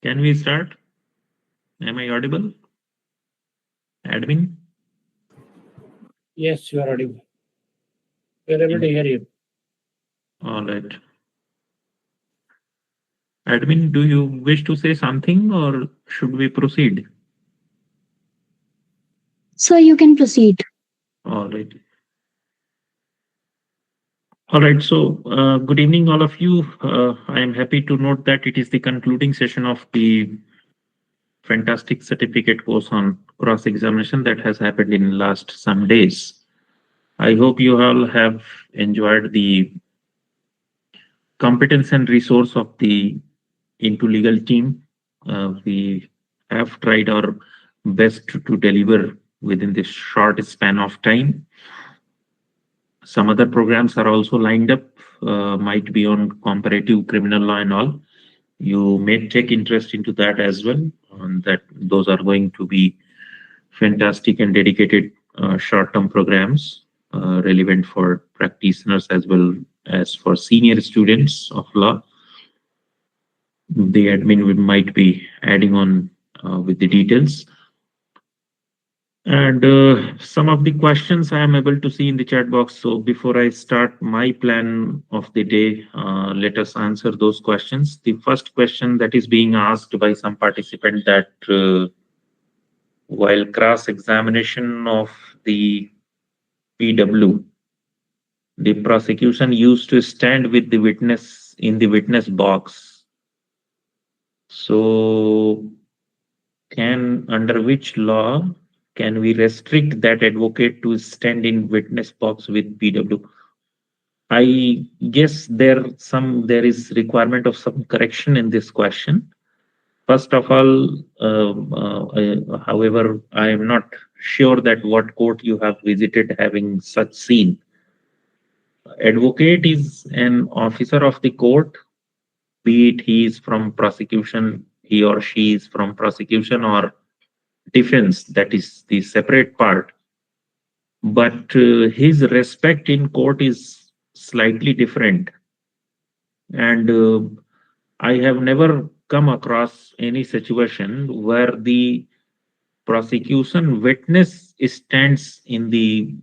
Can we start? Am I audible? Admin? Yes, you are audible. We are able to hear you. All right. Admin, do you wish to say something or should we proceed? So you can proceed. All right. All right. So, good evening, all of you. I am happy to note that it is the concluding session of the fantastic certificate course on cross examination that has happened in last some days. I hope you all have enjoyed the competence and resource of the Into Legal team. We have tried our best to deliver within this short span of time. Some other programs are also lined up, might be on comparative criminal law and all. You may take interest into that as well. That those are going to be fantastic and dedicated short-term programs relevant for practitioners as well as for senior students of law. The admin might be adding on with the details. And some of the questions I am able to see in the chat box. So before I start my plan of the day, let us answer those questions. The first question that is being asked by some participant that while cross-examination of the PW, the prosecution used to stand with the witness in the witness box. So can under which law can we restrict that advocate to stand in witness box with PW? I guess there is requirement of some correction in this question. First of all, however, I am not sure that what court you have visited having such scene. Advocate is an officer of the court, be it he is from prosecution, he or she is from prosecution or defense, that is the separate part. But his respect in court is slightly different. And I have never come across any situation where the prosecution witness stands in the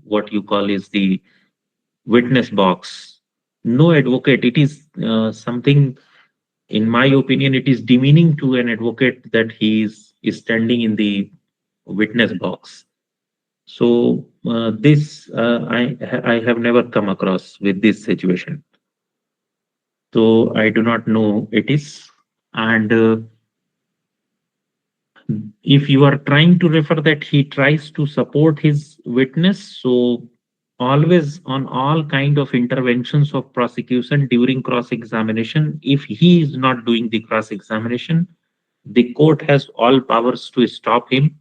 what you call is the witness box. No advocate. It is something, in my opinion, it is demeaning to an advocate that is standing in the witness box. So this I have never come across with this situation. So I do not know it is. And if you are trying to refer that he tries to support his witness, so always on all kind of interventions of prosecution during cross examination, if he is not doing the cross examination, the court has all powers to stop him.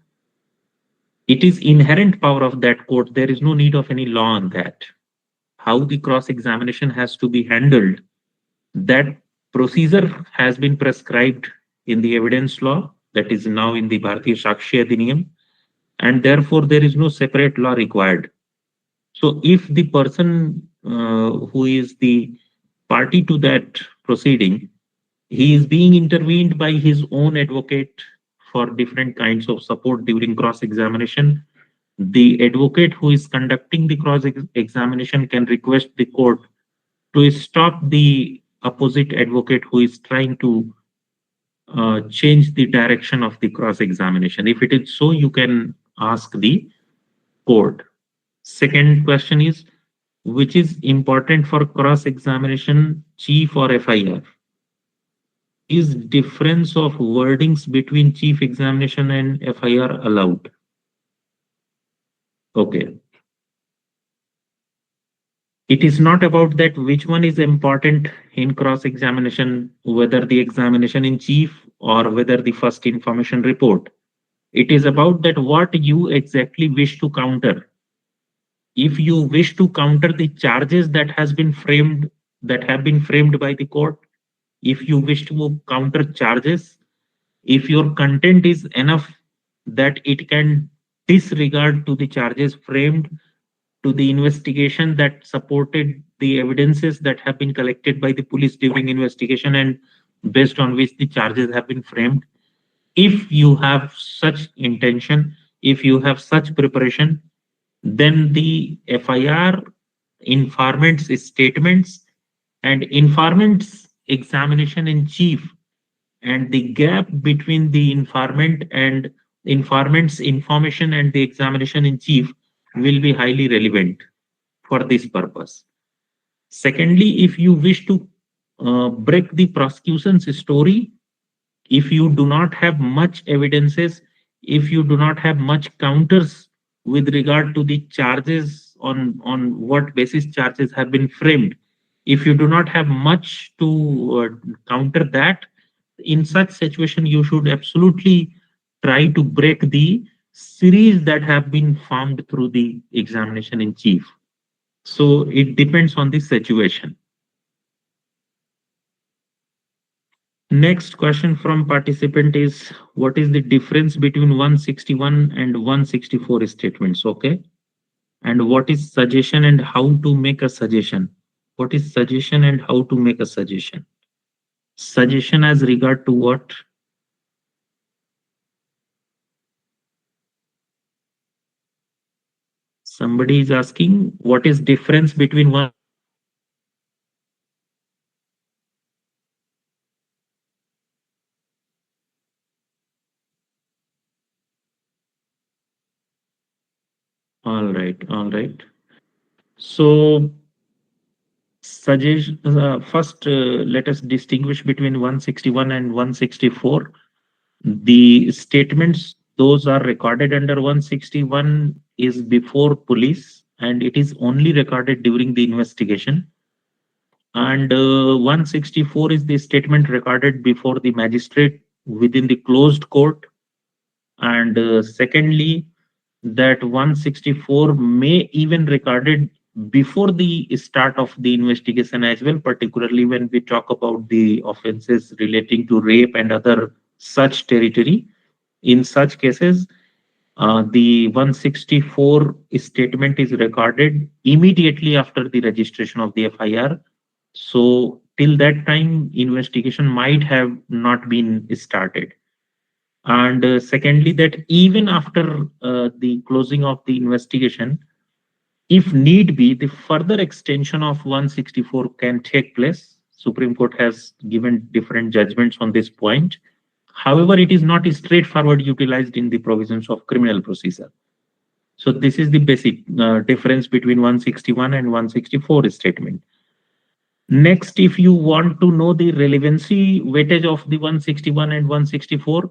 It is inherent power of that court. There is no need of any law on that. How the cross examination has to be handled, that procedure has been prescribed in the evidence law that is now in the Bharatiya Sakshi Adhiniyam, and therefore there is no separate law required. So if the person who is the party to that proceeding, he is being intervened by his own advocate for different kinds of support during cross examination, the advocate who is conducting the cross examination can request the court to stop the opposite advocate who is trying to change the direction of the cross examination. If it is so, you can ask the court. Second question is, which is important for cross examination, chief or FIR? Is difference of wordings between chief examination and FIR allowed? Okay. It is not about that which one is important in cross examination, whether the examination in chief or whether the first information report. It is about that what you exactly wish to counter. If you wish to counter the charges that have been framed by the court, if you wish to counter charges, if your content is enough that it can disregard to the charges framed, to the investigation that supported the evidences that have been collected by the police during investigation and based on which the charges have been framed, if you have such intention, if you have such preparation, then the FIR, informant's statements, and informant's examination in chief, and the gap between the informant's information and the examination in chief will be highly relevant for this purpose. Secondly, if you wish to break the prosecution's story, if you do not have much evidences, if you do not have much counters with regard to the charges, on what basis charges have been framed, if you do not have much to counter that, in such situation you should absolutely try to break the series that have been formed through the examination in chief. So it depends on the situation. Next question from participant is, what is the difference between 161 and 164 statements? Okay. And what is suggestion and how to make a suggestion? What is suggestion and how to make a suggestion? Suggestion as regard to what? Somebody is asking, what is difference between one? All right, all right. So first, let us distinguish between 161 and 164. The statements, those are recorded under 161 is before police, and it is only recorded during the investigation. And 164 is the statement recorded before the magistrate within the closed court. And secondly, that 164 may even recorded before the start of the investigation as well, particularly when we talk about the offenses relating to rape and other such territory. In such cases, the 164 statement is recorded immediately after the registration of the FIR. So till that time, investigation might have not been started. And secondly, that even after the closing of the investigation, if need be, the further extension of 164 can take place. Supreme Court has given different judgments on this point. However, it is not straightforward utilized in the provisions of criminal procedure. So this is the basic difference between 161 and 164 statement. Next, if you want to know the relevancy weightage of the 161 and 164,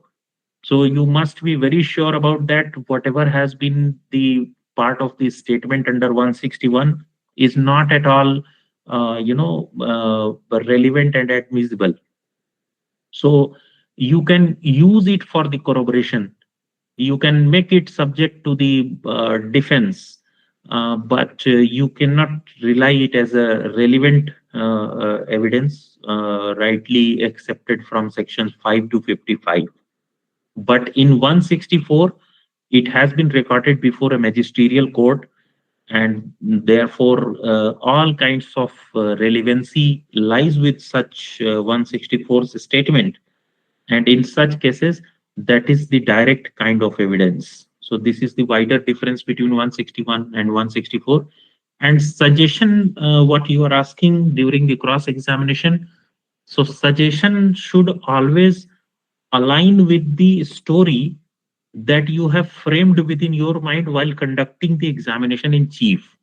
so you must be very sure about that. Whatever has been the part of the statement under 161 is not at all, relevant and admissible. So you can use it for the corroboration. You can make it subject to the defense, but you cannot rely it as a relevant evidence rightly accepted from sections 5 to 55. But in 164, it has been recorded before a magisterial court, and therefore all kinds of relevancy lies with such 164's statement. And in such cases, that is the direct kind of evidence. So this is the wider difference between 161 and 164. And suggestion, what you are asking during the cross-examination. So suggestion should always align with the story that you have framed within your mind while conducting the examination in chief.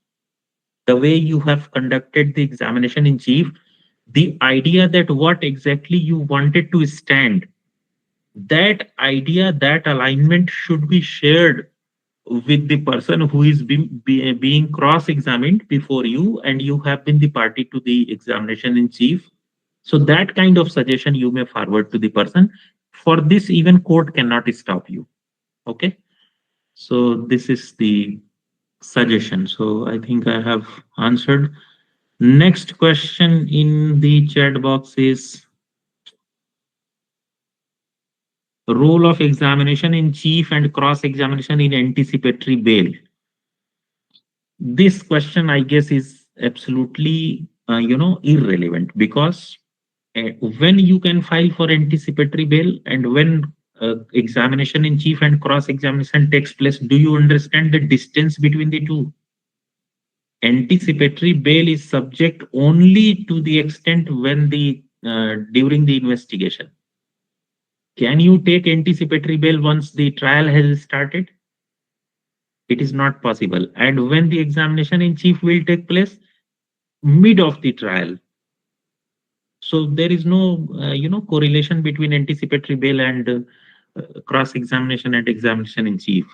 The way you have conducted the examination in chief, the idea that what exactly you wanted to stand, that idea, that alignment should be shared with the person who is being cross-examined before you, and you have been the party to the examination in chief. So that kind of suggestion you may forward to the person. For this, even court cannot stop you. Okay, so this is the suggestion. So I think I have answered. Next question in the chat box is role of examination in chief and cross examination in anticipatory bail. This question, I guess, is absolutely irrelevant, because when you can file for anticipatory bail and when examination in chief and cross examination takes place, do you understand the distance between the two? Anticipatory bail is subject only to the extent when the during the investigation. Can you take anticipatory bail once the trial has started? It is not possible. And when the examination in chief will take place, mid of the trial. So there is no correlation between anticipatory bail and cross examination and examination in chief.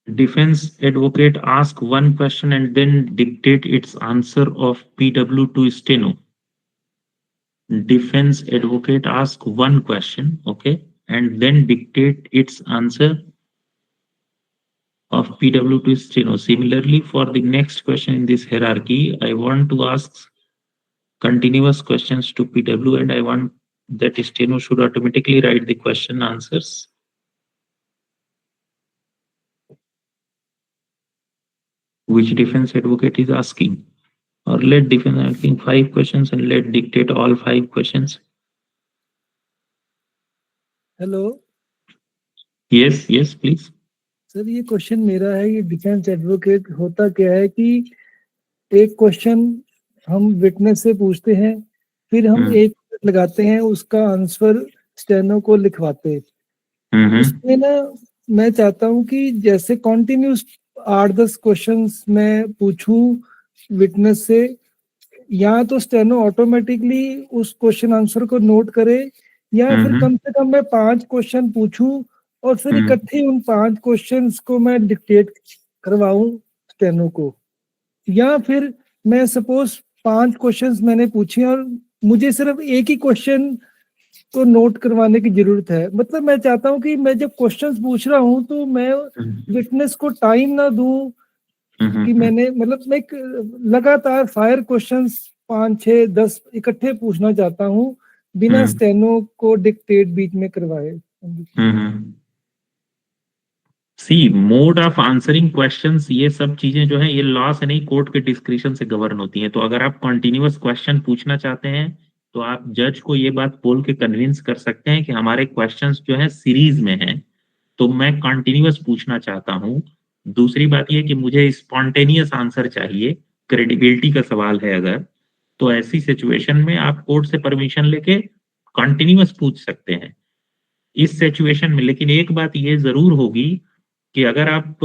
Defense advocate ask one question and then dictate its answer of PW to steno. Defense advocate ask one question, okay, and then dictate its answer of PW to steno. Similarly, for the next question in this hierarchy, I want to ask continuous questions to PW, and I want that steno should automatically write the question answers. Which defense advocate is asking? Or let defense asking 5 questions and let dictate all 5 questions. Hello Yes, yes, please. Sir, ये question मेरा है। ये defence advocate होता क्या है कि एक question हम विटनेस से पूछते हैं, फिर हम एक मिनट लगाते हैं, उसका आंसर स्टेनो को लिखवाते हैं। इसमें ना मैं चाहता हूँ कि जैसे कॉन्टिन्यूस 8-10 क्वेश्चंस मैं पूछूं विटनेस से, या तो स्टेनो ऑटोमेटिकली उस क्वेश्चन आंसर को नोट करे, या फिर कम से कम मैं 5 क्वेश्चन पूछूं और फिर इकट्ठे उन 5 क्वेश्चंस को मैं डिक्टेट करवाऊं स्टेनो को, या फिर मैं सपोज 5 क्वेश्चंस मैंने पूछे और मुझे सिर्फ एक ही क्वेश्चन को नोट करवाने की जरूरत है। मतलब मैं चाहता हूं कि मैं जब क्वेश्चंस पूछ रहा हूं तो मैं विटनेस को टाइम ना दूं कि मैंने मतलब मैं लगातार फायर क्वेश्चंस 5, 6, 10 इकट्ठे पूछना चाहता हूं बिना स्टेनो को डिक्टेट बीच में करवाए। See mode of answering questions, ये सब चीजें जो है ये लॉ से नहीं कोर्ट के डिस्क्रिप्शन से गवर्न होती हैं। तो अगर आप कॉन्टिन्यूअस क्वेश्चन पूछना चाहते हैं तो आप जज को ये बात बोल के कन्विंस कर सकते हैं कि हमारे क्वेश्चंस जो है सीरीज में हैं, तो मैं कॉन्टिन्यूअस पूछना चाहता हूँ। दूसरी बात ये कि मुझे स्पॉन्टेनियस आंसर चाहिए, क्रेडिबिलिटी का सवाल है अगर, तो ऐसी सिचुएशन में आप कोर्ट से परमिशन लेके कॉन्टिन्यूअस पूछ सकते हैं इस सिचुएशन में। लेकिन एक बात ये जरूर होगी कि अगर आप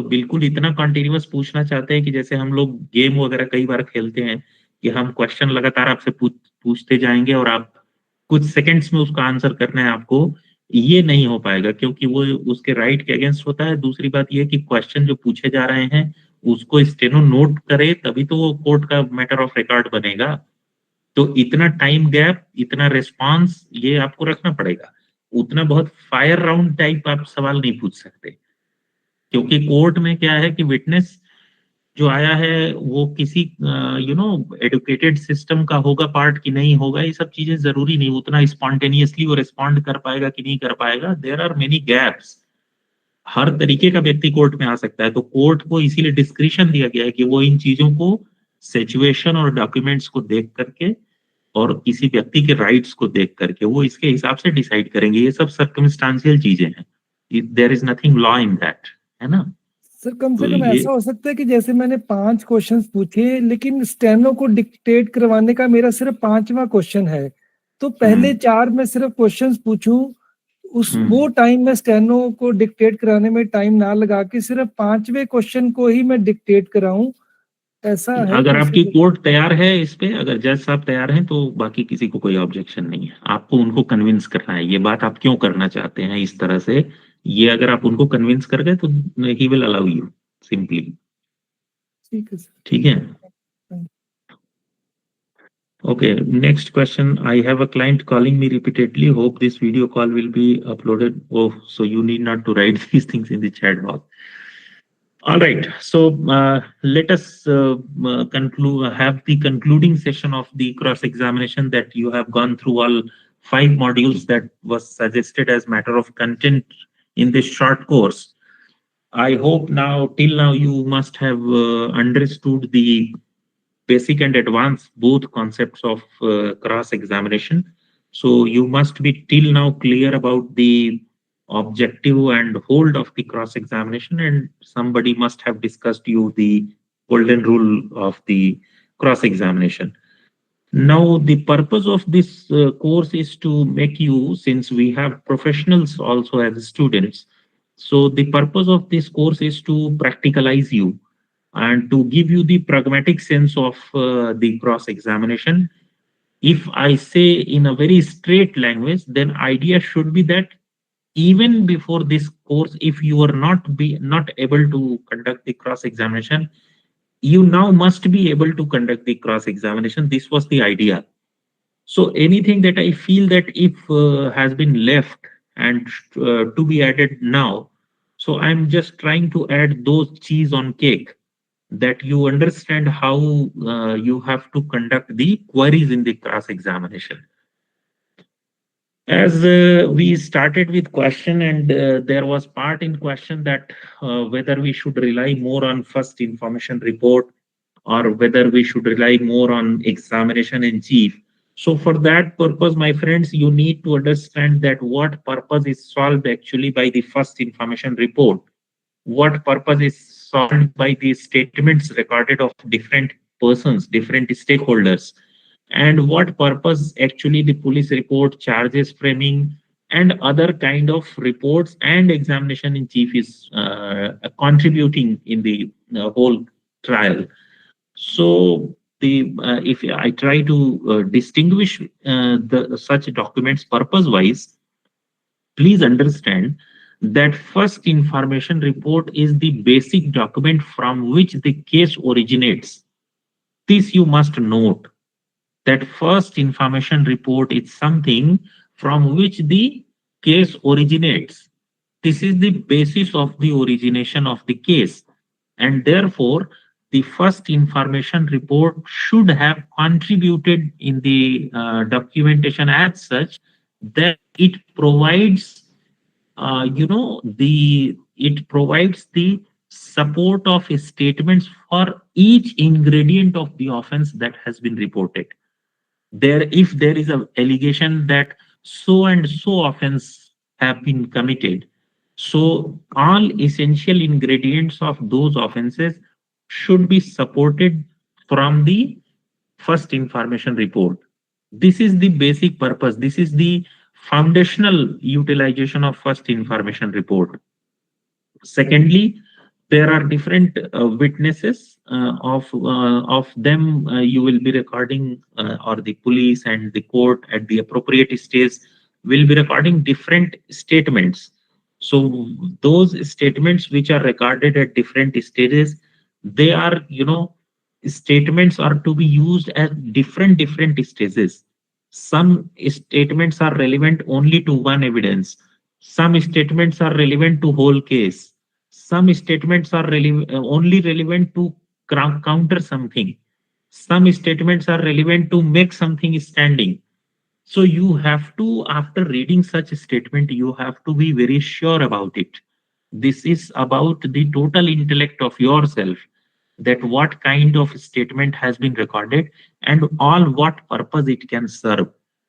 बिल्कुल इतना कॉन्टिन्यूअस पूछना चाहते हैं कि जैसे हम लोग गेम वगैरह कई बार खेलते हैं कि हम क्वेश्चन लगातार आपसे पूछते जाएंगे और आप कुछ सेकंड्स में उसका आंसर करना है आपको, ये नहीं हो पाएगा क्योंकि वो उसके राइट के अगेंस्ट होता है। दूसरी बात ये कि क्वेश्चन जो पूछे जा रहे हैं उसको स्टेनो नोट करे तभी तो वो कोर्ट का मैटर ऑफ रिकॉर्ड बनेगा। तो इतना टाइम गैप, इतना रिस्पॉन्स ये आपको रखना पड़ेगा। उतना बहुत फायर राउंड टाइप आप सवाल नहीं पूछ सकते, क्योंकि कोर्ट में क्या है कि विटनेस जो आया है वो किसी एडुकेटेड सिस्टम का होगा पार्ट की नहीं होगा, ये सब चीजें जरूरी नहीं। उतना स्पॉन्टेनियसली वो रिस्पॉन्ड कर पाएगा कि नहीं कर पाएगा, देयर आर मेनी गैप्स। हर तरीके का व्यक्ति कोर्ट में आ सकता है। तो कोर्ट को इसीलिए डिस्क्रिप्शन दिया गया है कि वो इन चीजों को सिचुएशन और डॉक्यूमेंट्स को देख करके और किसी व्यक्ति के राइट्स को देख करके वो इसके हिसाब से डिसाइड करेंगे। ये सब सर्कमस्टांशियल चीजें हैं, there is nothing law in that, है ना। सर कम से तो कम ऐसा हो सकता है कि जैसे मैंने 5 क्वेश्चंस पूछे लेकिन स्टेनो को डिक्टेट करवाने का मेरा सिर्फ 5वां क्वेश्चन है, तो पहले 4 में सिर्फ क्वेश्चंस पूछूं, उस वो टाइम में स्टेनो को डिक्टेट कराने में टाइम ना लगा के सिर्फ 5वें क्वेश्चन को ही मैं डिक्टेट कराऊं, ऐसा है। अगर आपकी कोर्ट तैयार है इस पे, अगर जज साहब तैयार हैं तो बाकी किसी को कोई ऑब्जेक्शन नहीं है। आपको उनको कन्विंस करना है, ये बात आप क्यों करना चाहते हैं इस तरह से, ये अगर आप उनको कन्विंस कर गए तो he will allow you simply. ठीक है सर। ठीक है, okay. Okay, next question. I have a client calling me repeatedly. Hope this video call will be uploaded. Oh, so you need not to write these things in the chat box. All right. So let us conclude. Have the concluding session of the cross examination that you have gone through all 5 modules that was suggested as matter of content in this short course. I hope now, till now, you must have understood the basic and advanced both concepts of cross examination. So you must be till now clear about the objective and hold of the cross examination, and somebody must have discussed you the golden rule of the cross examination. Now the purpose of this course is to make you, since we have professionals also as students, so the purpose of this course is to practicalize you and to give you the pragmatic sense of the cross examination. If I say in a very straight language, then idea should be that even before this course, if you are not able to conduct the cross examination, you now must be able to conduct the cross examination. This was the idea. So anything that I feel that if has been left and to be added now, so I'm just trying to add those cheese on cake, that you understand how you have to conduct the queries in the cross examination. As we started with question, and there was part in question that whether we should rely more on first information report or whether we should rely more on examination in chief. So for that purpose, my friends, you need to understand that what purpose is solved actually by the first information report, what purpose is solved by the statements recorded of different persons, different stakeholders, and what purpose actually the police report, charges framing, and other kind of reports and examination in chief is contributing in the whole trial. So the if I try to distinguish the such documents purpose wise, please understand that first information report is the basic document from which the case originates. This you must note, that first information report is something from which the case originates. This is the basis of the origination of the case, and therefore the first information report should have contributed in the documentation as such that it provides it provides the support of statements for each ingredient of the offense that has been reported. There, if there is an allegation that so and so offense have been committed, so all essential ingredients of those offenses should be supported from the first information report. This is the basic purpose. This is the foundational utilization of first information report. Secondly, there are different witnesses. Of them, you will be recording, or the police and the court at the appropriate stage will be recording different statements. So those statements which are recorded at different stages, they are, statements are to be used at different stages. Some statements are relevant only to one evidence. Some statements are relevant to whole case. Some statements are only relevant to counter something. Some statements are relevant to make something standing. So you have to, after reading such a statement, you have to be very sure about it. This is about the total intellect of yourself, that what kind of statement has been recorded and all what purpose it can serve.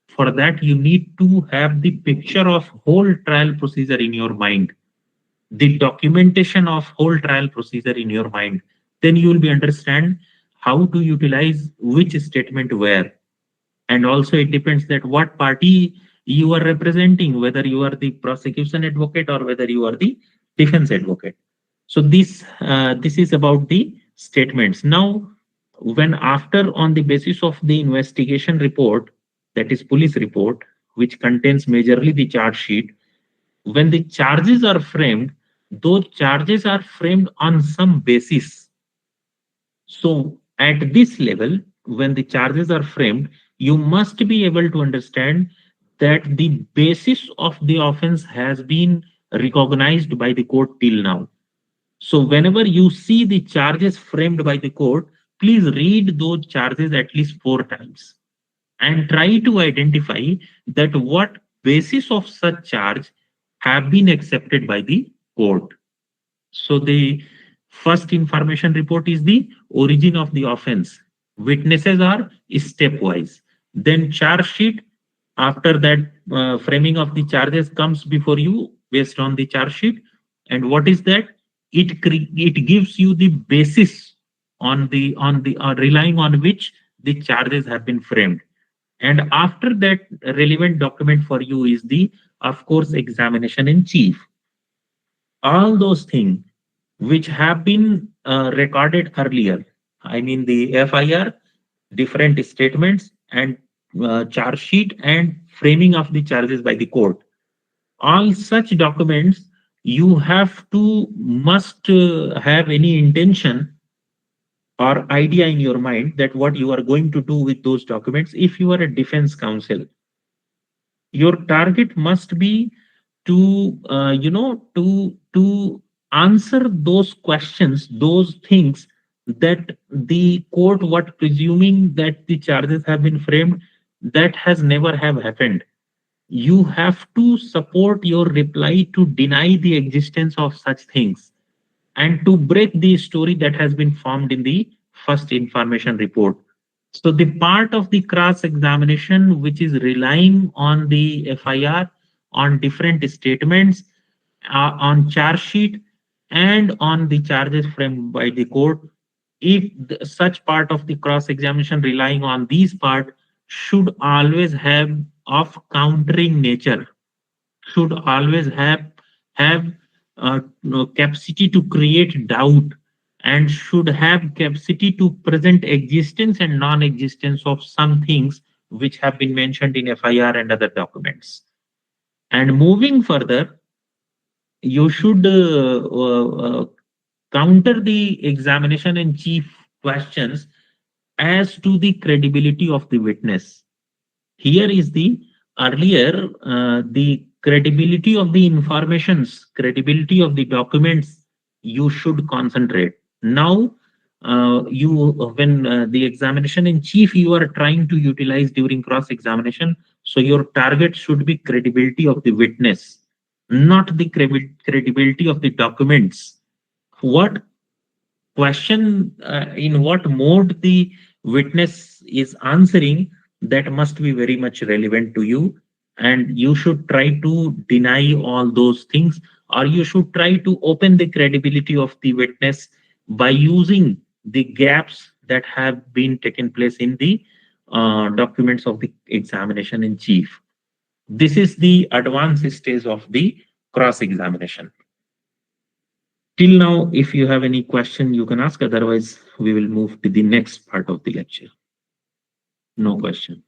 For that, you need to have the picture of whole trial procedure in your mind, the documentation of whole trial procedure in your mind. Then you will be understand how to utilize which statement where. And also it depends that what party you are representing, whether you are the prosecution advocate or whether you are the defense advocate. So this is about the statements. Now, when after, on the basis of the investigation report, that is police report, which contains majorly the charge sheet, when the charges are framed, those charges are framed on some basis. So at this level, when the charges are framed, you must be able to understand that the basis of the offense has been recognized by the court till now. So whenever you see the charges framed by the court, please read those charges at least 4 times and try to identify that what basis of such charge have been accepted by the court. So the first information report is the origin of the offense. Witnesses are stepwise. Then charge sheet. After that, framing of the charges comes before you based on the charge sheet. And what is that? It gives you the basis on the relying on which the charges have been framed. And after that, relevant document for you is the, of course, examination in chief. All those things which have been recorded earlier, I mean the FIR, different statements, and charge sheet and framing of the charges by the court. All such documents, you must have any intention or idea in your mind that what you are going to do with those documents. If you are a defense counsel, your target must be to to answer those questions, those things that the court what presuming that the charges have been framed, that has never have happened. You have to support your reply to deny the existence of such things and to break the story that has been formed in the first information report. So the part of the cross examination which is relying on the FIR, on different statements, on charge sheet, and on the charges framed by the court, if such part of the cross examination relying on these part should always have of countering nature, should always have capacity to create doubt, and should have capacity to present existence and non-existence of some things which have been mentioned in FIR and other documents. And moving further, you should counter the examination in chief questions as to the credibility of the witness. Here is the earlier, the credibility of the informations, credibility of the documents, you should concentrate. Now, when the examination in chief you are trying to utilize during cross-examination, so your target should be credibility of the witness, not the credibility of the documents. What question, in what mode the witness is answering, that must be very much relevant to you, and you should try to deny all those things, or you should try to open the credibility of the witness by using the gaps that have been taken place in the documents of the examination in chief. This is the advanced stage of the cross-examination. Till now, if you have any question, you can ask. Otherwise, we will move to the next part of the lecture. No question.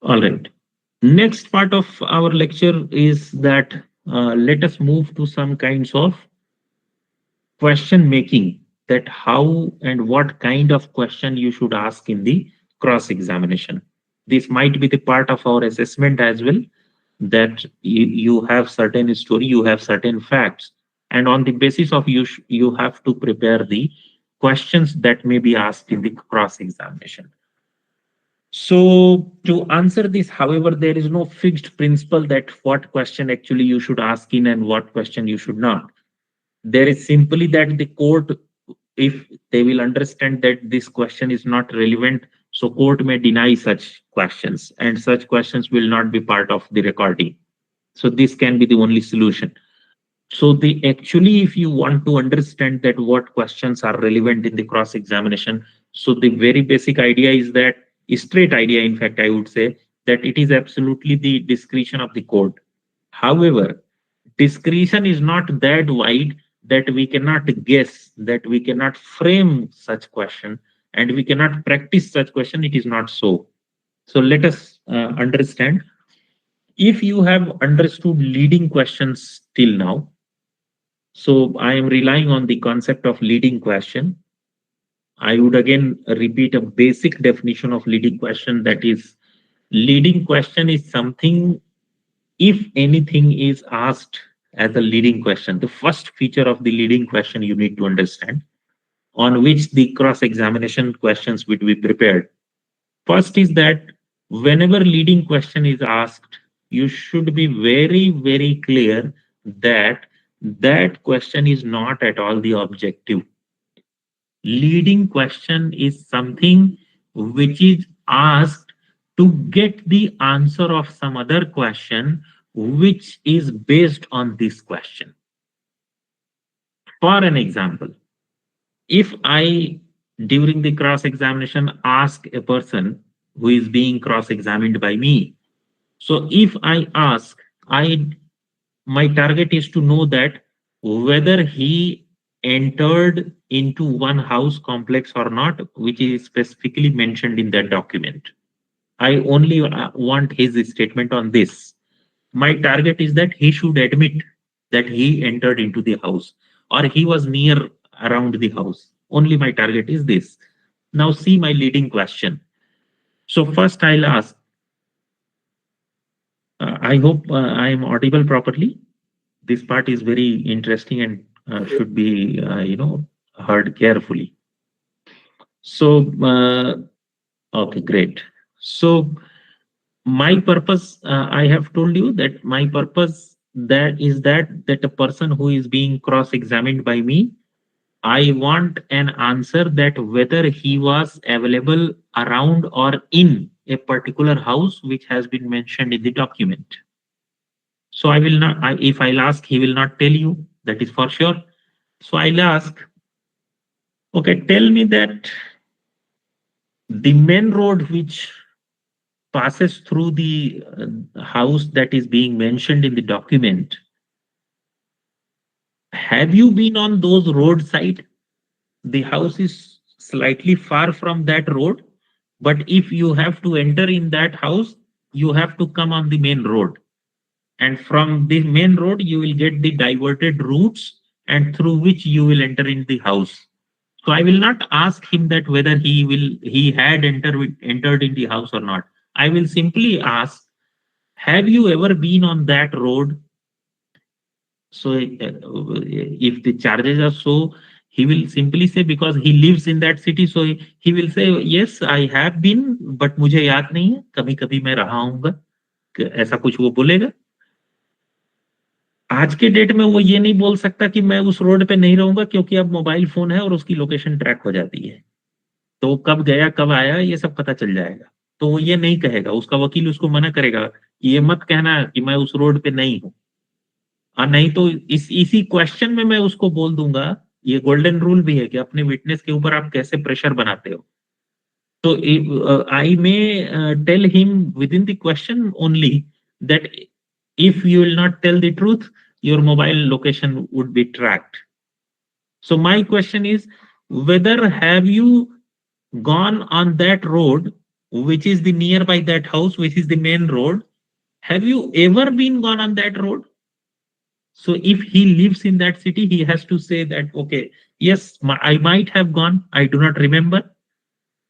All right. Next part of our lecture is that let us move to some kinds of question making, that how and what kind of question you should ask in the cross-examination. This might be the part of our assessment as well, that you have certain story, you have certain facts, and on the basis of you have to prepare the questions that may be asked in the cross-examination. So to answer this, however, there is no fixed principle that what question actually you should ask in and what question you should not. There is simply that the court, if they will understand that this question is not relevant, so court may deny such questions, and such questions will not be part of the recording. So this can be the only solution. So actually, if you want to understand that what questions are relevant in the cross-examination, so the very basic idea is that, straight idea, in fact, I would say that it is absolutely the discretion of the court. However, discretion is not that wide that we cannot guess, that we cannot frame such question, and we cannot practice such question. It is not so. So let us understand. If you have understood leading questions till now, so I am relying on the concept of leading question. I would again repeat a basic definition of leading question. That is, leading question is something, if anything is asked as a leading question, the first feature of the leading question you need to understand, on which the cross-examination questions would be prepared. First is that whenever leading question is asked, you should be very, very clear that that question is not at all the objective. Leading question is something which is asked to get the answer of some other question which is based on this question. For an example, if I, during the cross-examination, ask a person who is being cross-examined by me, so if I ask, my target is to know that whether he entered into one house complex or not, which is specifically mentioned in that document. I only want his statement on this. My target is that he should admit that he entered into the house or he was near around the house. Only my target is this. Now see my leading question. So first I'll ask, I hope I am audible properly. This part is very interesting and should be, heard carefully. So, okay, great. So my purpose, I have told you that my purpose that a person who is being cross-examined by me, I want an answer that whether he was available around or in a particular house which has been mentioned in the document. So I will not, if I'll ask, he will not tell you, that is for sure. So I'll ask, okay, tell me that the main road which passes through the house that is being mentioned in the document, have you been on those roadside? The house is slightly far from that road, but if you have to enter in that house, you have to come on the main road. And from the main road, you will get the diverted routes and through which you will enter in the house. So I will not ask him that whether he had entered in the house or not. I will simply ask, have you ever been on that road? So if the charges are so, he will simply say, because he lives in that city, so he will say, yes, I have been, but मुझे याद नहीं है, कभी कभी मैं रहा हूँगा, ऐसा कुछ वो बोलेगा. आज के डेट में वो ये नहीं बोल सकता कि मैं उस रोड पे नहीं रहूंगा, क्योंकि अब मोबाइल फोन है और उसकी लोकेशन ट्रैक हो जाती है, तो कब गया कब आया ये सब पता चल जाएगा. तो वो ये नहीं कहेगा, उसका वकील उसको मना करेगा, ये मत कहना कि मैं उस रोड पे नहीं हूं. और नहीं तो इसी क्वेश्चन में मैं उसको बोल दूंगा, ये गोल्डन रूल भी है कि अपने विटनेस के ऊपर आप कैसे प्रेशर बनाते हो. तो I may tell him within the question only that if you will not tell the truth, your mobile location would be tracked. So my question is, whether have you gone on that road, which is the nearby that house, which is the main road? Have you ever been gone on that road? So if he lives in that city, he has to say that, okay, yes, I might have gone, I do not remember.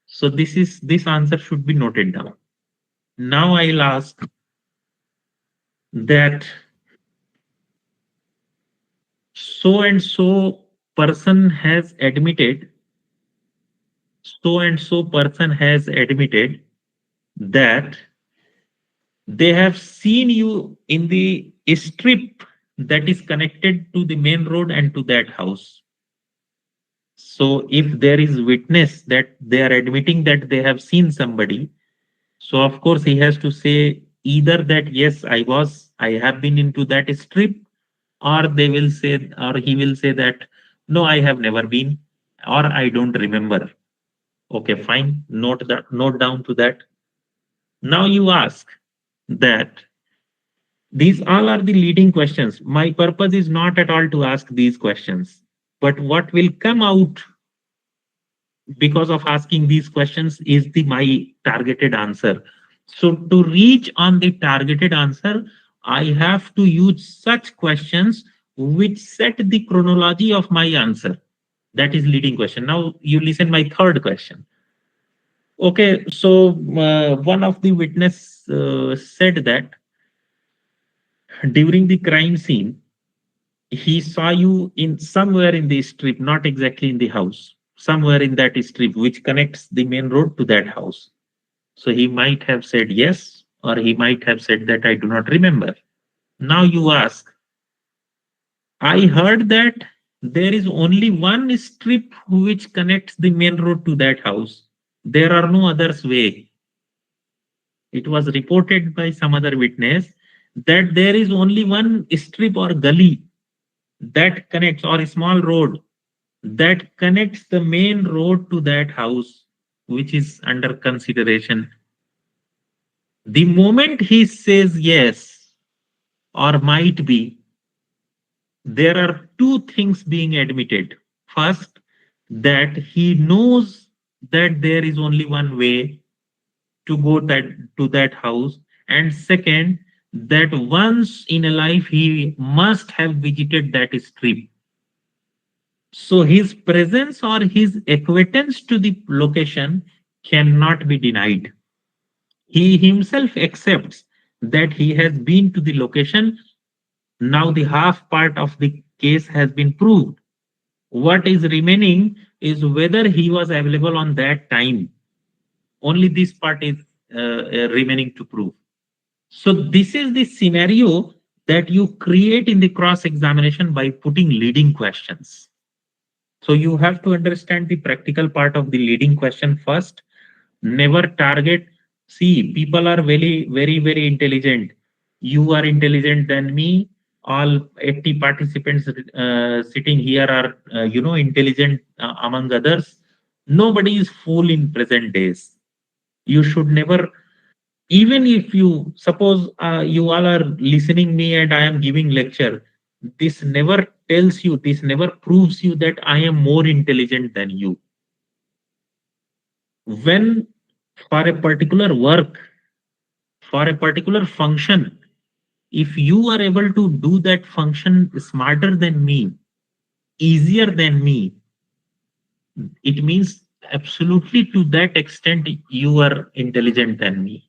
So this answer should be noted down. Now I'll ask that so and so person has admitted, that they have seen you in the strip that is connected to the main road and to that house. So if there is witness that they are admitting that they have seen somebody, so of course he has to say either that yes, I have been into that strip, or they will say, or he will say that no, I have never been, or I don't remember. Okay, fine, note down to that. Now you ask that these all are the leading questions. My purpose is not at all to ask these questions, but what will come out because of asking these questions is my targeted answer. So to reach on the targeted answer, I have to use such questions which set the chronology of my answer. That is leading question. Now you listen my third question. Okay, so one of the witness said that during the crime scene, he saw you in somewhere in the strip, not exactly in the house, somewhere in that strip which connects the main road to that house. So he might have said yes, or he might have said that I do not remember. Now you ask, I heard that there is only one strip which connects the main road to that house. There are no others way. It was reported by some other witness that there is only one strip or gully that connects, or a small road that connects the main road to that house which is under consideration. The moment he says yes or might be, there are two things being admitted. First, that he knows that there is only one way to go to that house, and second, that once in a life he must have visited that strip. So his presence or his acquaintance to the location cannot be denied. He himself accepts that he has been to the location. Now the half part of the case has been proved. What is remaining is whether he was available on that time. Only this part is remaining to prove. So this is the scenario that you create in the cross examination by putting leading questions. So you have to understand the practical part of the leading question first. Never target. See, people are very intelligent. You are intelligent than me. All 80 participants sitting here are, intelligent among others. Nobody is fool in present days. You should never, even if you suppose you all are listening me and I am giving lecture, this never tells you, this never proves you that I am more intelligent than you. When for a particular work, for a particular function, if you are able to do that function smarter than me, easier than me, it means absolutely to that extent you are intelligent than me.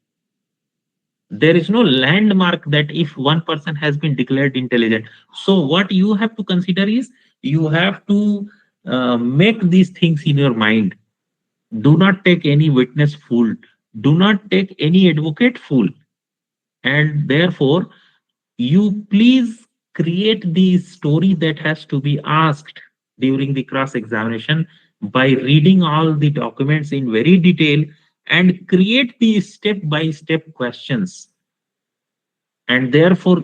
There is no landmark that if one person has been declared intelligent. So what you have to consider is, you have to make these things in your mind. Do not take any witness fool, do not take any advocate fool, and therefore you please create the story that has to be asked during the cross examination by reading all the documents in very detail, and create the step by step questions, and therefore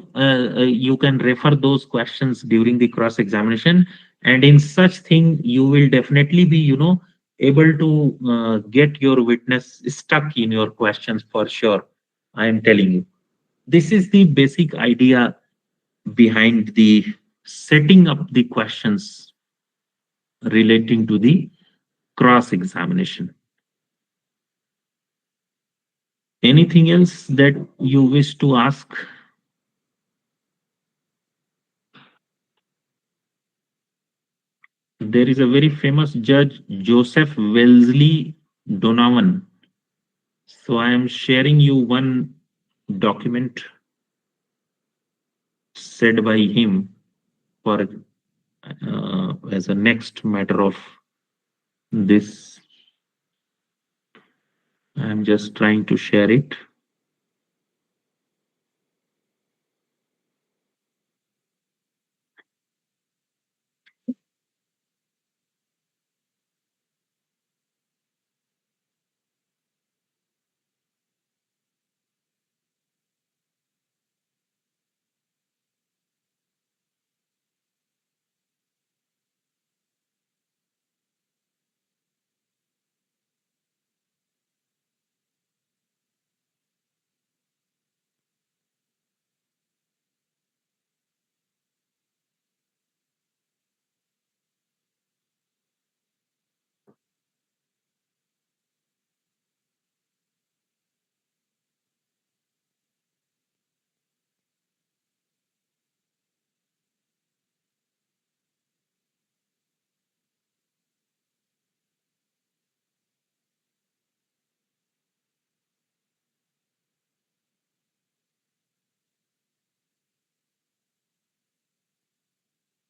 you can refer those questions during the cross examination, and in such thing you will definitely be, able to get your witness stuck in your questions for sure. I am telling you, this is the basic idea behind the setting up the questions relating to the cross examination. Anything else that you wish to ask? There is a very famous judge, Joseph Wellesley Donovan. So I am sharing you one document said by him for as a next matter of this. I am just trying to share it.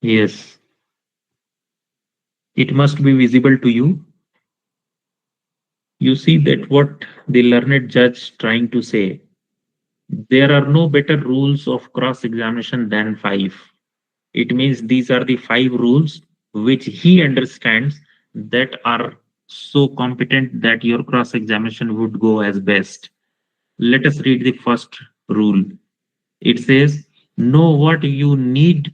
Yes. It must be visible to you. You see that what the learned judge trying to say. There are no better rules of cross-examination than 5. It means these are the 5 rules which he understands that are so competent that your cross-examination would go as best. Let us read the first rule. It says, know what you need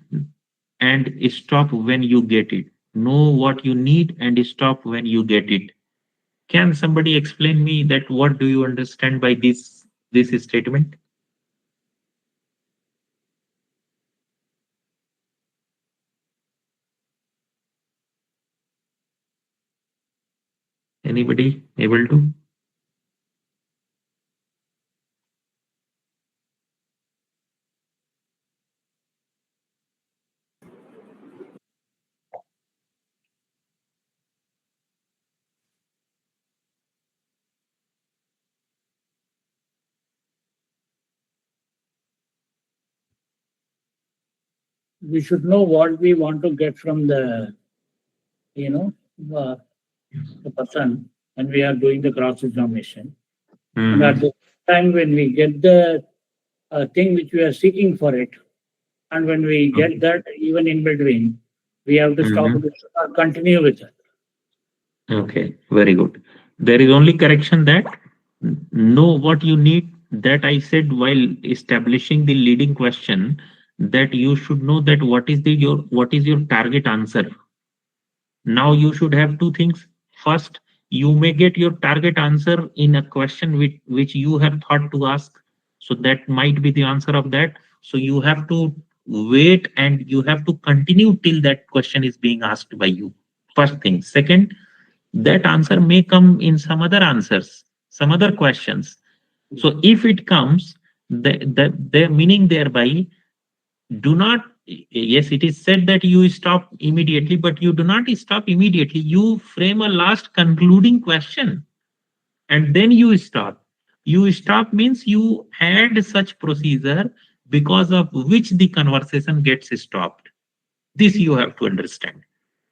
and stop when you get it. Know what you need and stop when you get it. Can somebody explain me that what do you understand by this statement? Anybody able to? We should know what we want to get from the, you know, uh, the person when we are doing the cross examination. And at the time when we get the thing which we are seeking for it, and when we get that, even in between, we have to stop it or continue with it. Okay, very good. There is only correction that know what you need, that I said while establishing the leading question, that you should know that what is your target answer. Now you should have two things. First, you may get your target answer in a question which you have thought to ask. So that might be the answer of that. So you have to wait and you have to continue till that question is being asked by you. First thing. Second, that answer may come in some other answers, some other questions. So if it comes, the meaning thereby, do not, yes, it is said that you stop immediately, but you do not stop immediately. You frame a last concluding question and then you stop. You stop means you had such procedure because of which the conversation gets stopped. This you have to understand.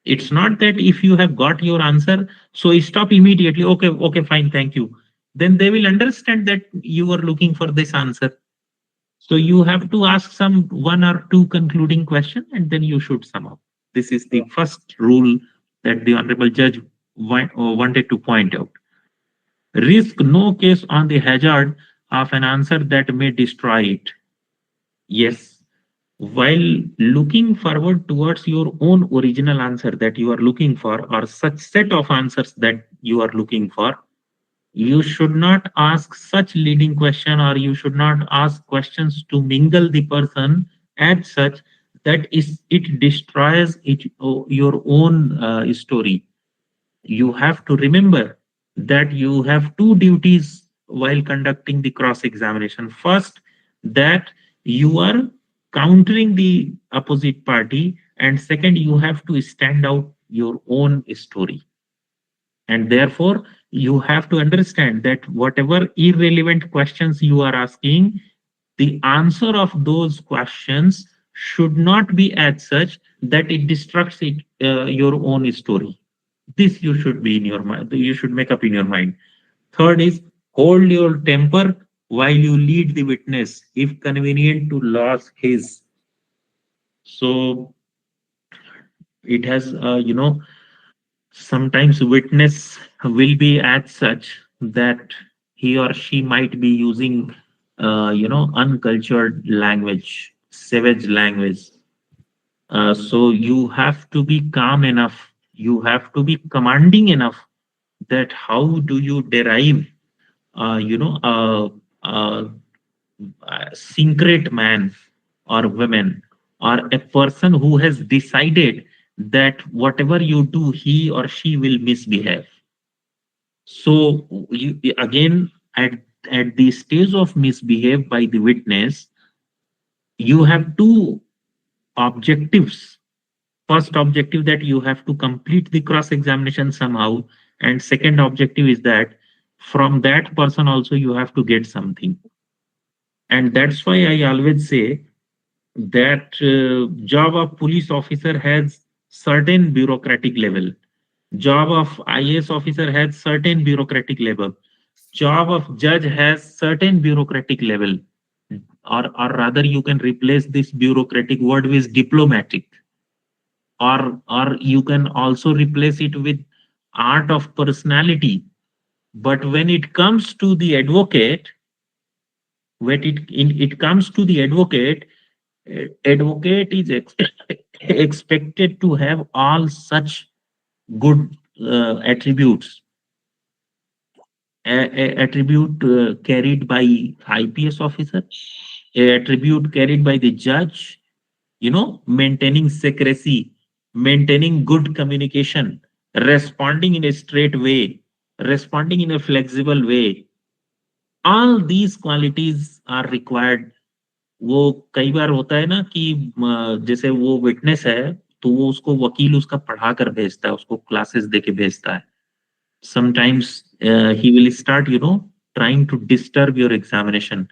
It's not that if you have got your answer, so stop immediately. Okay, okay, fine, thank you. Then they will understand that you were looking for this answer. So you have to ask some one or two concluding question and then you should sum up. This is the first rule that the honorable judge wanted to point out. Risk no case on the hazard of an answer that may destroy it. Yes, while looking forward towards your own original answer that you are looking for, or such set of answers that you are looking for, you should not ask such leading question, or you should not ask questions to mingle the person as such that it destroys your own story. You have to remember that you have two duties while conducting the cross examination. First, that you are countering the opposite party, and second, you have to stand out your own story. And therefore, you have to understand that whatever irrelevant questions you are asking, the answer of those questions should not be as such that it destructs your own story. This you should be in your mind. You should make up in your mind. Third is hold your temper while you lead the witness, if convenient to lose his. So it has, sometimes witness will be as such that he or she might be using, uncultured language, savage language. So you have to be calm enough. You have to be commanding enough that how do you derive, uh, you know, uh, uh, syncrete man or women, or a person who has decided that whatever you do, he or she will misbehave. So you, again, at the stage of misbehave by the witness, you have two objectives. First objective, that you have to complete the cross examination somehow, and second objective is that from that person also you have to get something. And that's why I always say that job of police officer has certain bureaucratic level, job of IAS officer has certain bureaucratic level, job of judge has certain bureaucratic level, or rather you can replace this bureaucratic word with diplomatic, or you can also replace it with art of personality. But when it comes to the advocate, it comes to the advocate, advocate is expected to have all such good attributes, attribute carried by IPS officer, a attribute carried by the judge, maintaining secrecy, maintaining good communication, responding in a straight way, responding in a flexible way. All these qualities are required. वो कई बार होता है ना कि जैसे वो witness है, तो वो उसको वकील उसका पढ़ा कर भेजता है, उसको क्लासेस देके भेजता है. Sometimes he will start trying to disturb your examination.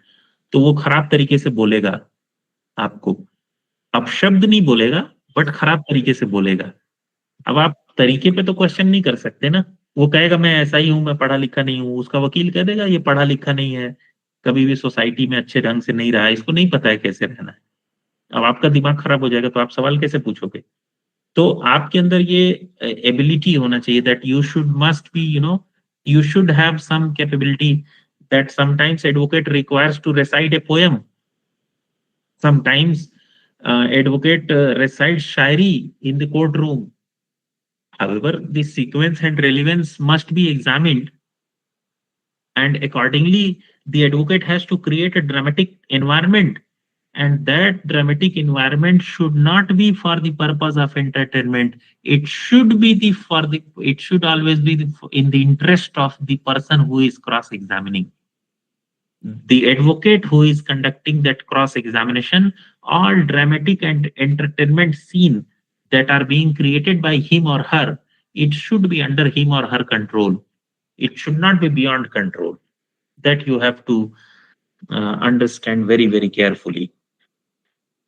तो वो खराब तरीके से बोलेगा आपको, अपशब्द नहीं बोलेगा बट खराब तरीके से बोलेगा. अब आप तरीके पे तो क्वेश्चन नहीं कर सकते ना. वो कहेगा मैं ऐसा ही हूं, मैं पढ़ा लिखा नहीं हूं. उसका वकील कह देगा ये पढ़ा लिखा नहीं है, कभी भी सोसाइटी में अच्छे ढंग से नहीं रहा है, इसको नहीं पता है कैसे रहना है. अब आपका दिमाग खराब हो जाएगा, तो आप सवाल कैसे पूछोगे? तो आपके अंदर ये एबिलिटी होना चाहिए that you should must be you should have some capability that sometimes advocate requires to recite a poem. Sometimes advocate recites shairi in the courtroom. However, the sequence and relevance must be examined, and accordingly, the advocate has to create a dramatic environment, and that dramatic environment should not be for the purpose of entertainment. It should be it should always be in the interest of the person who is cross-examining. The advocate who is conducting that cross-examination, all dramatic and entertainment scene that are being created by him or her, it should be under him or her control. It should not be beyond control. That you have to understand very, very carefully.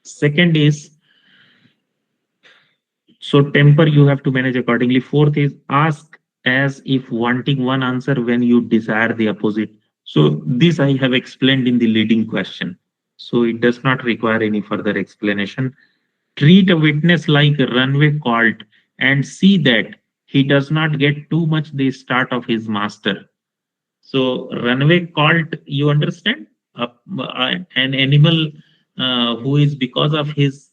Second is, so temper you have to manage accordingly. Fourth is, ask as if wanting one answer when you desire the opposite. So this I have explained in the leading question, so it does not require any further explanation. Treat a witness like a runway colt and see that he does not get too much the start of his master. So runway colt, you understand? An animal who is, because of his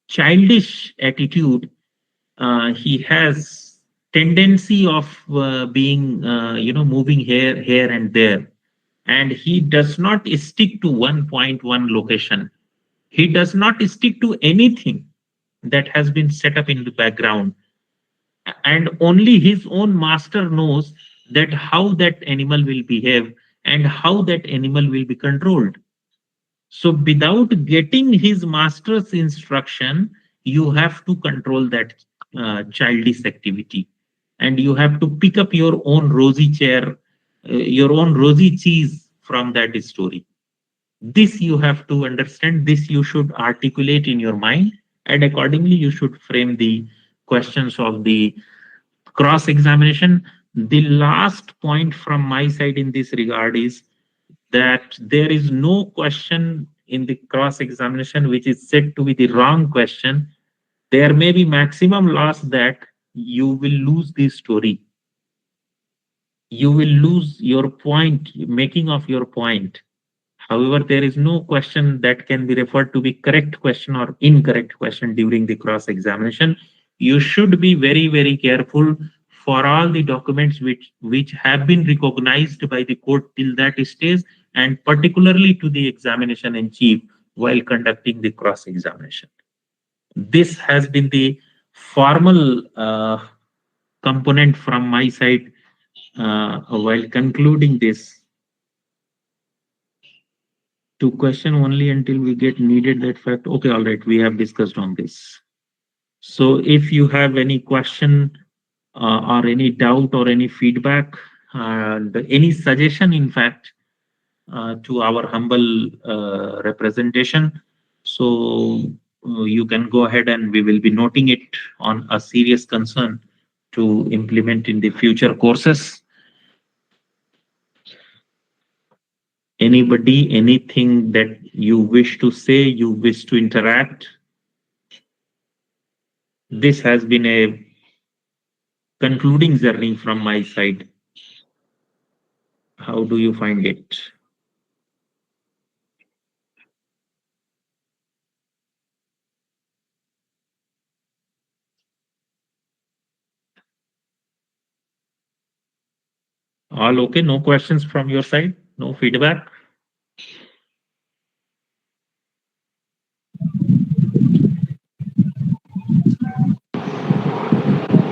childish attitude, he has tendency of being moving here and there, and he does not stick to one point, one location. He does not stick to anything that has been set up in the background, and only his own master knows that how that animal will behave and how that animal will be controlled. So without getting his master's instruction, you have to control that childish activity, and you have to pick up your own rosy chair, your own rosy cheese from that story. This you have to understand, this you should articulate in your mind, and accordingly you should frame the questions of the cross-examination. The last point from my side in this regard is that there is no question in the cross-examination which is said to be the wrong question. There may be maximum loss that you will lose the story. You will lose your point, making of your point. However, there is no question that can be referred to be correct question or incorrect question during the cross-examination. You should be very, very careful for all the documents which have been recognized by the court till that stage, and particularly to the examination in chief while conducting the cross-examination. This has been the formal component from my side while concluding this. To question only until we get needed that fact. Okay, all right, we have discussed on this. So if you have any question or any doubt or any feedback and any suggestion, in fact, to our humble representation, So you can go ahead and we will be noting it on a serious concern to implement in the future courses. Anybody, anything that you wish to say, you wish to interact? This has been a concluding journey from my side. How do you find it? All okay? No questions from your side? No feedback?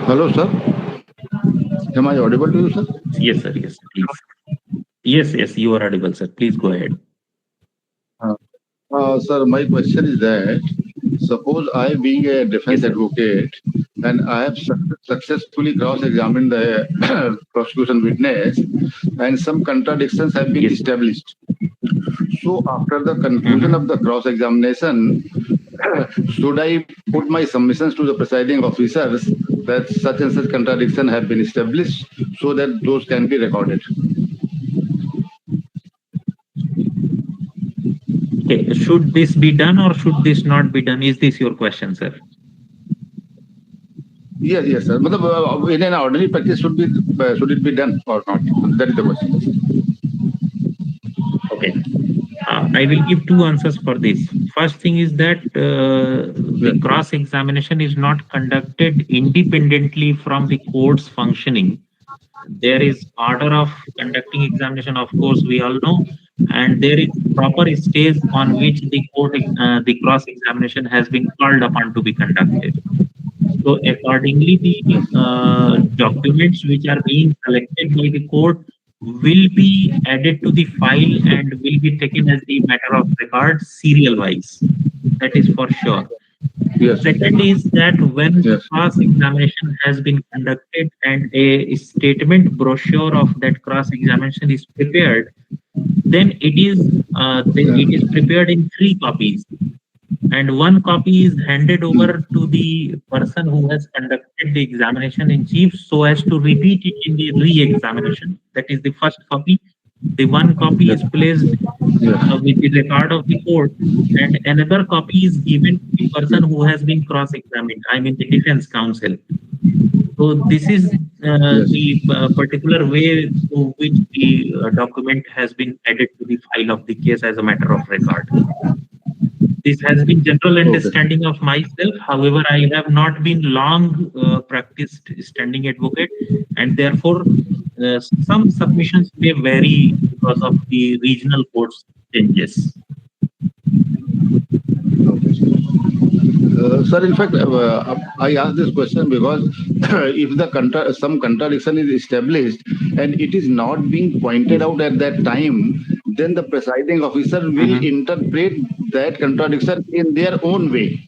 Hello, sir. Am I audible to you, sir? Yes, sir. Yes, please. Yes, you are audible, sir. Please go ahead. Sir, my question is that suppose I, being a defense advocate, and I have successfully cross-examined the prosecution witness, and some contradictions have been Yes. established. So, after the conclusion of the cross-examination, should I put my submissions to the presiding officers that such and such contradiction have been established so that those can be recorded? Okay, should this be done or should this not be done? Is this your question, sir? Yes, sir. In an ordinary practice, should it be done or not? That is the question. Okay. I will give two answers for this. First thing is that the cross-examination is not conducted independently from the court's functioning. There is order of conducting examination, of course, we all know, and there is proper stage on which the court, the cross-examination has been called upon to be conducted. So accordingly, the documents which are being collected by the court will be added to the file and will be taken as the matter of record serial wise. That is for sure. Yes. Second is that when the cross-examination has been conducted and a statement brochure of that cross-examination is prepared, then it is prepared in 3 copies. And 1 copy is handed over to the person who has conducted the examination in chief so as to repeat it in the re-examination. That is the first copy. The 1 copy is placed with the record of the court, and another copy is given to the person who has been cross-examined, I mean the defense counsel. So this is the particular way through which the document has been added to the file of the case as a matter of record. This has been general understanding of myself. However, I have not been long practiced standing advocate, and therefore some submissions may vary because of the regional courts changes. Sir, in fact, I asked this question because if some contradiction is established and it is not being pointed out at that time, then the presiding officer will interpret that contradiction in their own way.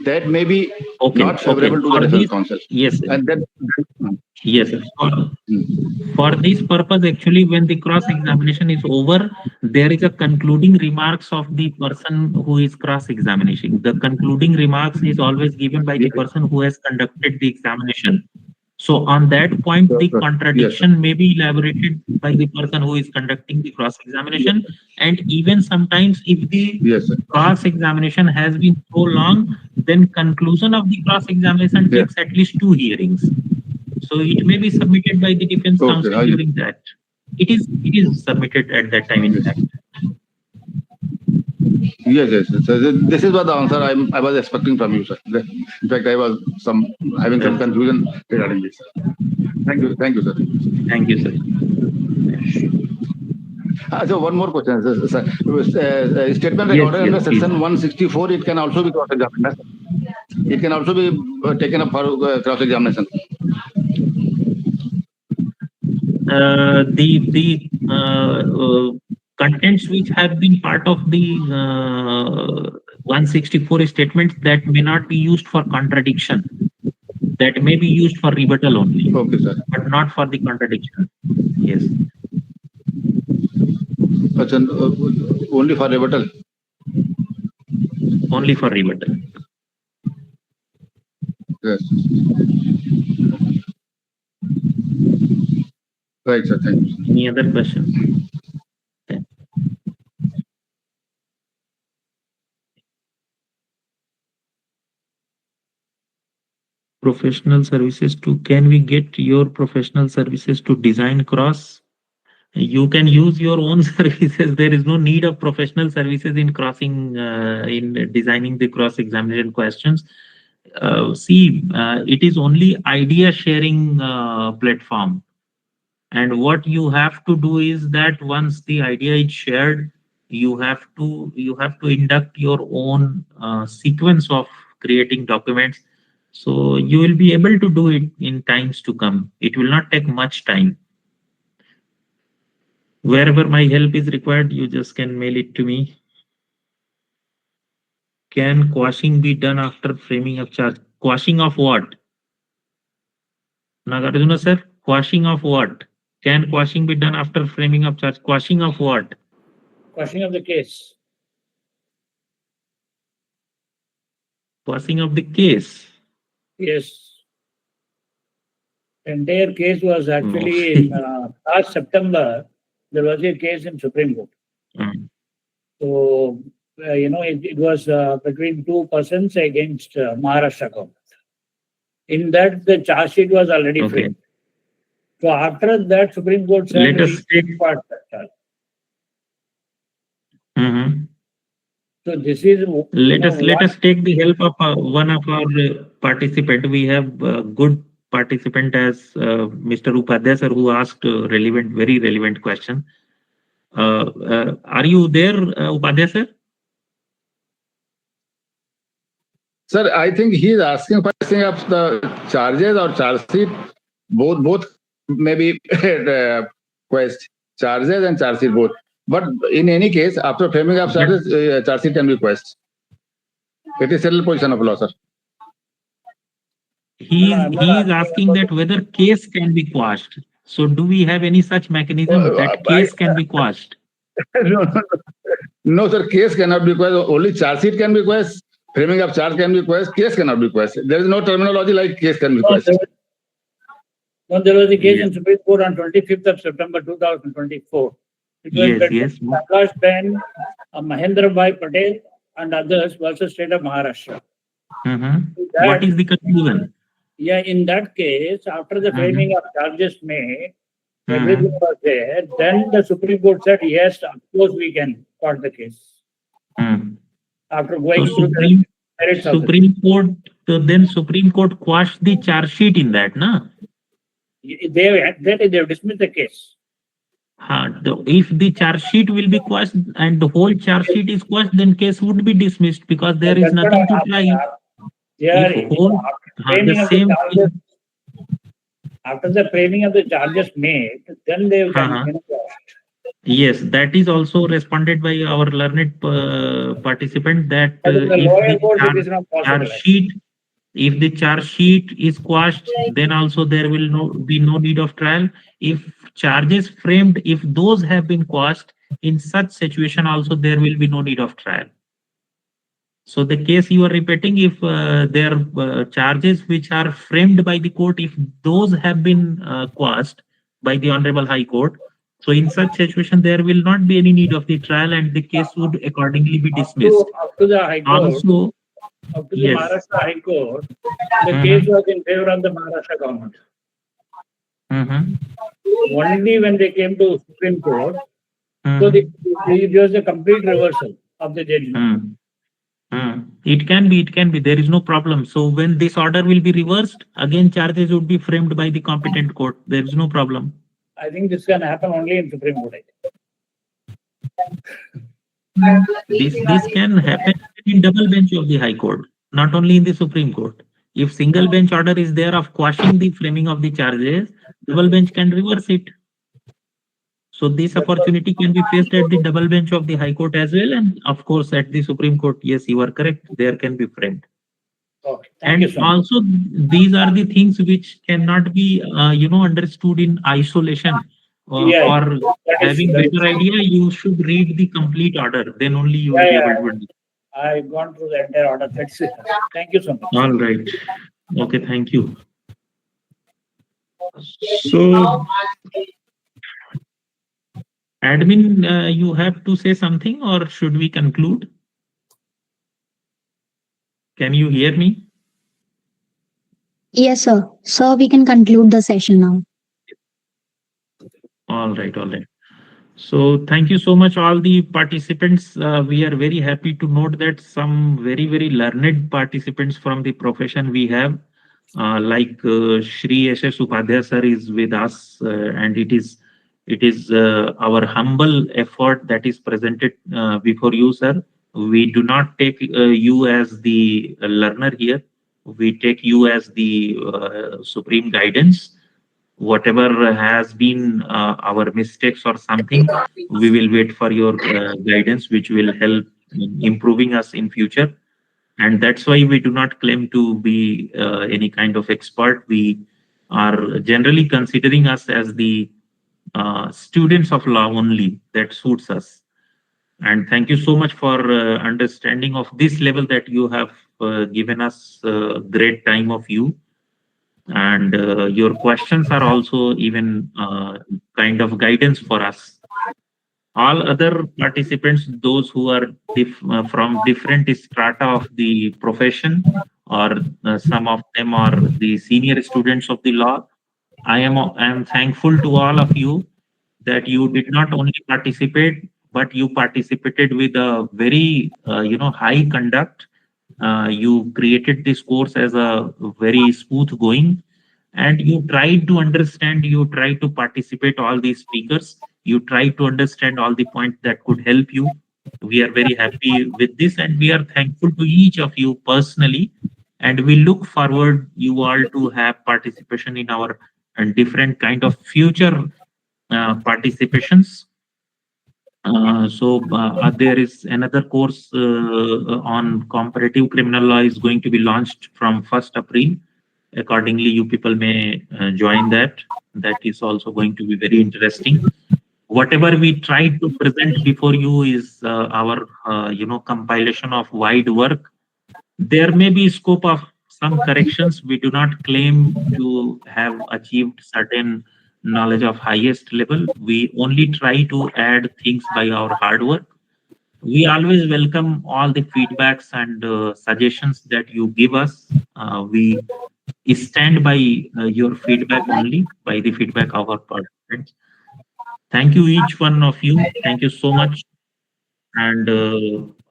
That may be not favorable to the defense counsel. Yes, sir. And then, yes, sir. For this purpose, actually, when the cross-examination is over, there is a concluding remarks of the person who is cross-examining. The concluding remarks is always given by the person who has conducted the examination. So on that point, the contradiction may be elaborated by the person who is conducting the cross-examination. And even sometimes if the cross-examination has been so long, then conclusion of the cross-examination takes at least 2 hearings. So it may be submitted by the defense counsel during that. It is submitted at that time, in fact. Yes. So this is what the answer I was expecting from you, sir. In fact, I was having some confusion regarding this. Thank you, sir. Thank you, sir. So one more question, sir. Statement recorded under section 164. It can also be cross-examined. It can also be taken up for cross-examination. The contents which have been part of the 164 statements that may not be used for contradiction, that may be used for rebuttal only, sir. But not for the contradiction. Yes. But only for rebuttal. only for rebuttal. Yes. Right, sir. Thank you. Any other questions? Okay. Professional services to, can we get your professional services to design cross? You can use your own services. There is no need of professional services in crossing, in designing the cross examination questions. It is only idea sharing platform. And what you have to do is that once the idea is shared, you have to induct your own sequence of creating documents. So you will be able to do it in times to come. It will not take much time. Wherever my help is required, you just can mail it to me. Can quashing be done after framing of charge? Quashing of what? Nagarjuna sir, quashing of what? Can quashing be done after framing of charge? Quashing of what? Quashing of the case. Quashing of the case. Yes. Entire case was actually last September, there was a case in Supreme Court. Mm. So, it was between two persons against Maharashtra government. In that, the charge sheet was already Okay. framed. So after that, Supreme Court said, Let us take. part that charge. Mhm. So this is. Let us take the help of one of our participant. We have good participant as Mr. Upadhyay sir, who asked very relevant question. Are you there, Upadhyay sir? Sir, I think he is asking for of the charges or charge sheet. Both maybe quest charges and charge sheet both. But in any case, after framing of charges, charge sheet can be quest. It is settled position of law, sir. He is asking that whether case can be quashed. So do we have any such mechanism that case can be quashed? No, sir, case cannot be quashed. Only charge sheet can be quashed. Framing of charge can be quashed. Case cannot be quashed. There is no terminology like case can be quashed. No, there was a case in Supreme Court on 25th of September 2024. It was Yes. Prakash Ben, Mahendra Bhai Patel and others versus state of Maharashtra. What is the conclusion? Yeah, in that case, after the framing of charges made, everything was there. Then the Supreme Court said, yes, of course we can quash the case. After going So through the merits of the Supreme Court, then Supreme Court quashed the charge sheet in that, na? They dismissed the case. If the charge sheet will be quashed and the whole charge sheet is quashed, then case would be dismissed because there is nothing to try. After the framing of the charges made, then they can quash. Yes, that is also responded by our learned participant that if the charge sheet is quashed, then also there will be no need of trial. If charges framed, if those have been quashed, in such situation also there will be no need of trial. So the case you are repeating, if there are charges which are framed by the court, if those have been quashed by the Honorable High Court, so in such situation there will not be any need of the trial and the case would accordingly be dismissed. Up to the High Court. Also, up to the Maharashtra High Court, the case was in favor of the Maharashtra government. Only when they came to Supreme Court, so it was a complete reversal of the judgment. It can be. There is no problem. So when this order will be reversed, again charges would be framed by the competent court. There is no problem. I think this can happen only in Supreme Court. This can happen in double bench of the High Court, not only in the Supreme Court. If single bench order is there of quashing the framing of the charges, double bench can reverse it. So this opportunity can be faced at the double bench of the High Court as well, and of course at the Supreme Court. Yes, you are correct. There can be framed. Okay, and also these are the things which cannot be understood in isolation. For having better idea, you should read the complete order. Then only you will be able to understand. I've gone through the entire order. That's it. Thank you so much. All right. Okay, thank you. So, admin, you have to say something, or should we conclude? Can you hear me? Yes, sir. So we can conclude the session now. All right, all right. So thank you so much, all the participants. We are very happy to note that some very, very learned participants from the profession we have, like Shri S.S. Upadhyay sir is with us, and it is our humble effort that is presented before you, sir. We do not take you as the learner here. We take you as the supreme guidance. Whatever has been our mistakes or something, we will wait for your guidance, which will help in improving us in future. And that's why we do not claim to be any kind of expert. We are generally considering us as the students of law only. That suits us. And thank you so much for understanding of this level that you have given us great time of you. And your questions are also even kind of guidance for us. All other participants, those who are from different strata of the profession, or some of them are the senior students of the law, I am thankful to all of you that you did not only participate, but you participated with a very high conduct. You created this course as a very smooth going, and you try to understand, you try to participate all these speakers, you try to understand all the points that could help you. We are very happy with this, and we are thankful to each of you personally, and we look forward you all to have participation in our different kind of future participations. There is another course on comparative criminal law is going to be launched from 1st April. Accordingly, you people may join that. That is also going to be very interesting. Whatever we try to present before you is our compilation of wide work. There may be scope of some corrections. We do not claim to have achieved certain knowledge of highest level. We only try to add things by our hard work. We always welcome all the feedbacks and suggestions that you give us. We stand by your feedback only, by the feedback of our participants. Thank you, each one of you. Thank you so much. And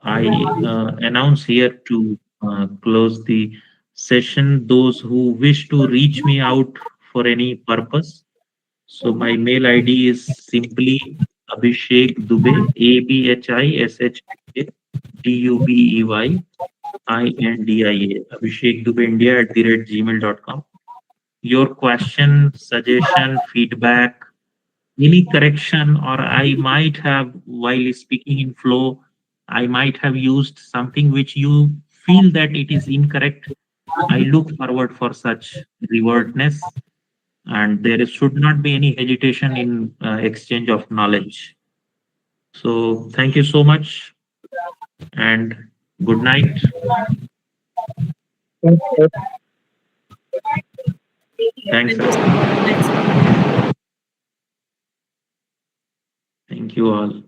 I announce here to close the session. Those who wish to reach me out for any purpose, so my mail ID is simply Abhishek Dubey, ABHISHDUBEY INDIA, Abhishek Dubey India @gmail.com. Your question, suggestion, feedback, any correction, or I might have, while speaking in flow, I might have used something which you feel that it is incorrect. I look forward for such rewardness, and should not be any hesitation in exchange of knowledge. So thank you so much, and good night. Thanks. Thank you all.